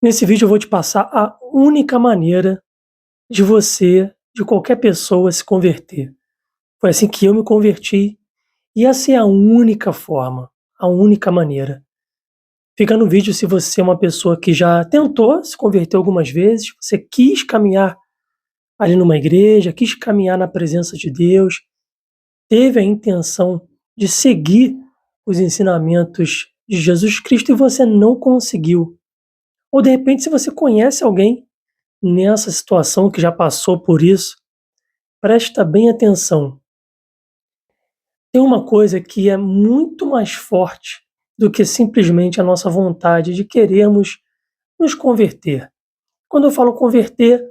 Nesse vídeo eu vou te passar a única maneira de você, de qualquer pessoa, se converter. Foi assim que eu me converti e essa é a única forma, a única maneira. Fica no vídeo se você é uma pessoa que já tentou se converter algumas vezes, você quis caminhar ali numa igreja, quis caminhar na presença de Deus, teve a intenção de seguir os ensinamentos de Jesus Cristo e você não conseguiu. Ou de repente, se você conhece alguém nessa situação que já passou por isso, presta bem atenção. Tem uma coisa que é muito mais forte do que simplesmente a nossa vontade de querermos nos converter. Quando eu falo converter,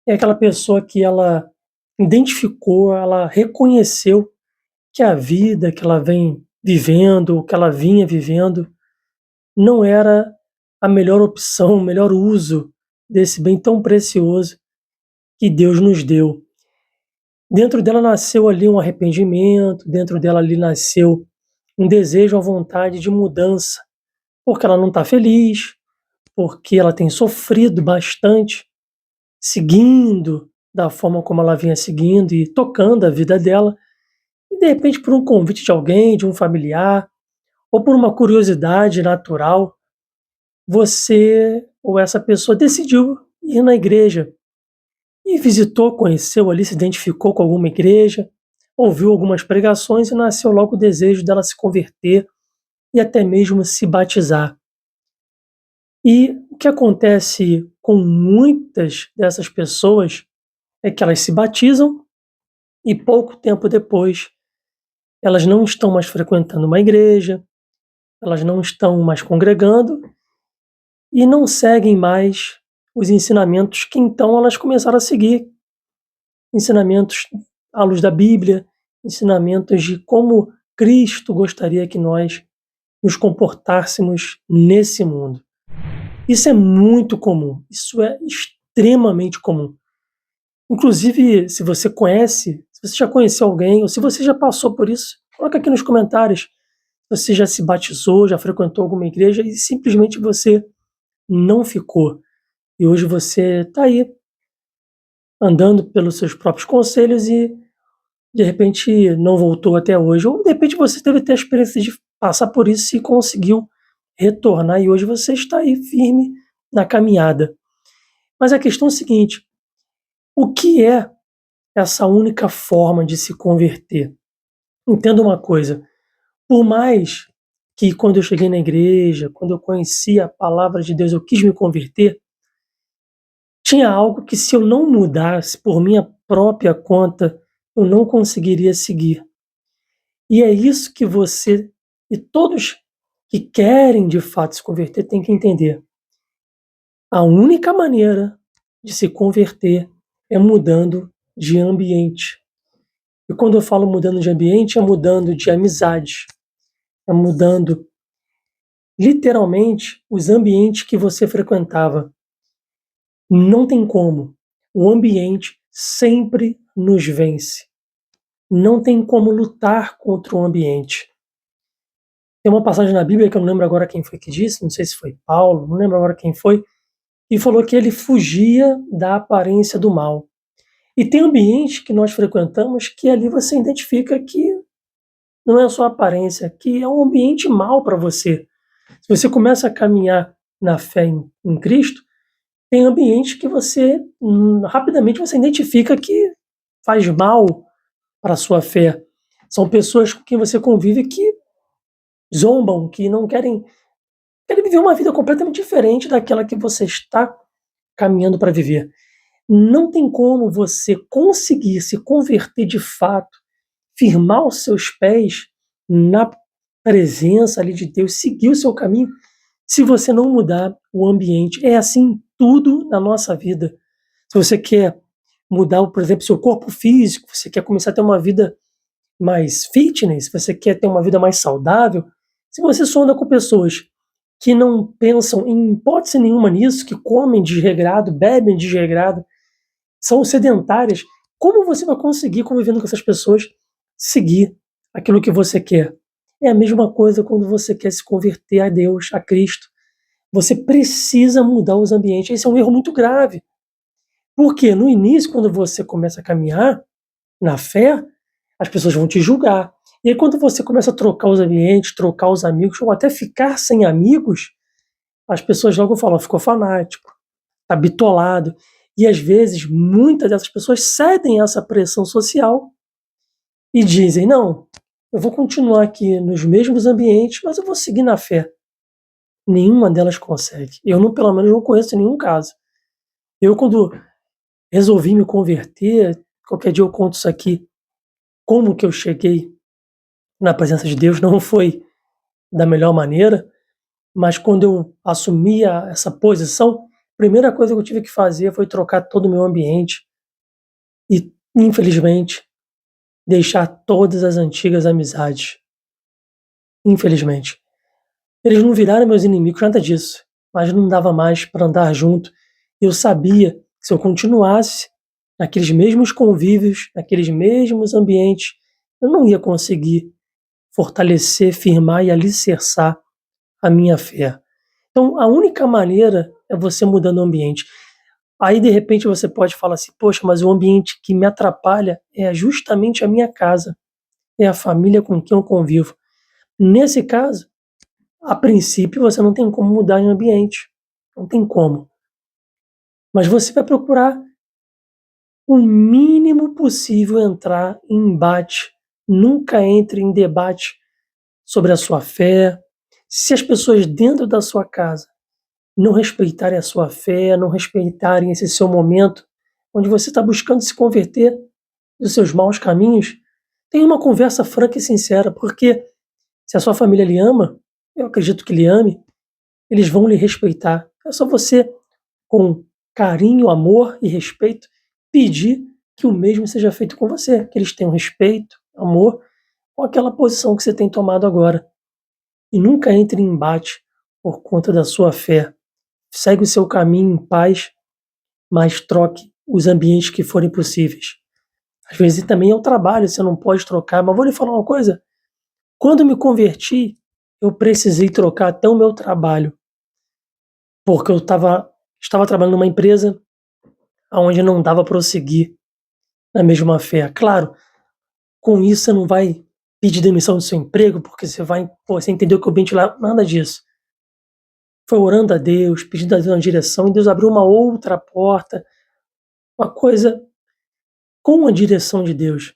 é aquela pessoa que ela identificou, ela reconheceu que a vida que ela vem vivendo, que ela vinha vivendo, não era a melhor opção, o melhor uso desse bem tão precioso que Deus nos deu. Dentro dela nasceu ali um arrependimento, dentro dela ali nasceu um desejo, uma vontade de mudança, porque ela não está feliz, porque ela tem sofrido bastante, seguindo da forma como ela vinha seguindo e tocando a vida dela, e de repente por um convite de alguém, de um familiar, ou por uma curiosidade natural, você ou essa pessoa decidiu ir na igreja e visitou, conheceu ali, se identificou com alguma igreja, ouviu algumas pregações e nasceu logo o desejo dela se converter e até mesmo se batizar. E o que acontece com muitas dessas pessoas é que elas se batizam e pouco tempo depois elas não estão mais frequentando uma igreja, elas não estão mais congregando e não seguem mais os ensinamentos que então elas começaram a seguir, ensinamentos à luz da Bíblia, ensinamentos de como Cristo gostaria que nós nos comportássemos nesse mundo. Isso é muito comum, isso é extremamente comum. Inclusive, se você conhece, se você já conheceu alguém, ou se você já passou por isso, coloca aqui nos comentários. Você já se batizou, já frequentou alguma igreja e simplesmente você não ficou. E hoje você está aí, andando pelos seus próprios conselhos e de repente não voltou até hoje. Ou de repente você teve até a experiência de passar por isso e conseguiu retornar e hoje você está aí firme na caminhada. Mas a questão é a seguinte: o que é essa única forma de se converter? Entenda uma coisa, por mais que quando eu cheguei na igreja, quando eu conheci a palavra de Deus, eu quis me converter, tinha algo que se eu não mudasse por minha própria conta, eu não conseguiria seguir. E é isso que você e todos que querem de fato se converter têm que entender. A única maneira de se converter é mudando de ambiente. E quando eu falo mudando de ambiente, é mudando de amizade, é mudando literalmente os ambientes que você frequentava. Não tem como. O ambiente sempre nos vence. Não tem como lutar contra o ambiente. Tem uma passagem na Bíblia que eu não lembro agora quem foi que disse, não sei se foi Paulo, não lembro agora quem foi, e falou que ele fugia da aparência do mal. E tem ambientes que nós frequentamos que ali você identifica que não é só aparência, que é um ambiente mal para você. Se você começa a caminhar na fé em Cristo, tem ambientes que você rapidamente você identifica que faz mal para a sua fé. São pessoas com quem você convive que zombam, que não querem viver uma vida completamente diferente daquela que você está caminhando para viver. Não tem como você conseguir se converter de fato, firmar os seus pés na presença ali de Deus, seguir o seu caminho, se você não mudar o ambiente. É assim tudo na nossa vida. Se você quer mudar, por exemplo, seu corpo físico, você quer começar a ter uma vida mais fitness, você quer ter uma vida mais saudável, se você só anda com pessoas que não pensam em hipótese nenhuma nisso, que comem desregrado, bebem desregrado, são sedentárias, como você vai conseguir, convivendo com essas pessoas, seguir aquilo que você quer? É a mesma coisa quando você quer se converter a Deus, a Cristo. Você precisa mudar os ambientes. Esse é um erro muito grave. Porque no início, quando você começa a caminhar na fé, as pessoas vão te julgar. E aí, quando você começa a trocar os ambientes, trocar os amigos, ou até ficar sem amigos, as pessoas logo falam: ficou fanático, tá bitolado. E às vezes, muitas dessas pessoas cedem a essa pressão social e dizem: não, eu vou continuar aqui nos mesmos ambientes, mas eu vou seguir na fé. Nenhuma delas consegue. Eu, não, pelo menos, não conheço nenhum caso. Eu, quando resolvi me converter, qualquer dia eu conto isso aqui, como que eu cheguei na presença de Deus, não foi da melhor maneira, mas quando eu assumi essa posição, a primeira coisa que eu tive que fazer foi trocar todo o meu ambiente e, infelizmente, deixar todas as antigas amizades. Infelizmente. Eles não viraram meus inimigos, nada disso, mas não dava mais para andar junto. Eu sabia que se eu continuasse naqueles mesmos convívios, naqueles mesmos ambientes, eu não ia conseguir fortalecer, firmar e alicerçar a minha fé. Então, a única maneira é você mudando o ambiente. Aí, de repente, você pode falar assim: poxa, mas o ambiente que me atrapalha é justamente a minha casa, é a família com quem eu convivo. Nesse caso, a princípio, você não tem como mudar de ambiente, não tem como. Mas você vai procurar o mínimo possível entrar em embate. Nunca entre em debate sobre a sua fé. Se as pessoas dentro da sua casa não respeitarem a sua fé, não respeitarem esse seu momento, onde você está buscando se converter dos seus maus caminhos, tenha uma conversa franca e sincera, porque se a sua família lhe ama, eu acredito que lhe ame, eles vão lhe respeitar. É só você, com carinho, amor e respeito, pedir que o mesmo seja feito com você, que eles tenham respeito, amor, com aquela posição que você tem tomado agora. E nunca entre em embate por conta da sua fé. Segue o seu caminho em paz, mas troque os ambientes que forem possíveis. Às vezes também é o trabalho, você não pode trocar, mas vou lhe falar uma coisa: quando me converti, eu precisei trocar até o meu trabalho, porque eu estava trabalhando numa empresa onde não dava para eu seguir na mesma fé. Claro, com isso você não vai pedir demissão do seu emprego, porque você entendeu que o ambiente lá, nada disso. Foi orando a Deus, pedindo a Deus uma direção, e Deus abriu uma outra porta, uma coisa com a direção de Deus.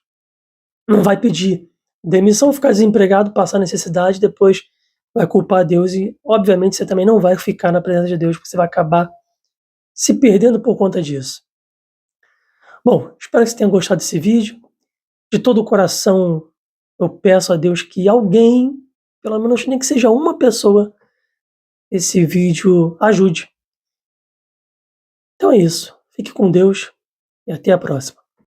Não vai pedir demissão, ficar desempregado, passar necessidade, depois vai culpar Deus e, obviamente, você também não vai ficar na presença de Deus, porque você vai acabar se perdendo por conta disso. Bom, espero que você tenha gostado desse vídeo. De todo o coração, eu peço a Deus que alguém, pelo menos nem que seja uma pessoa, esse vídeo ajude. Então é isso. Fique com Deus e até a próxima.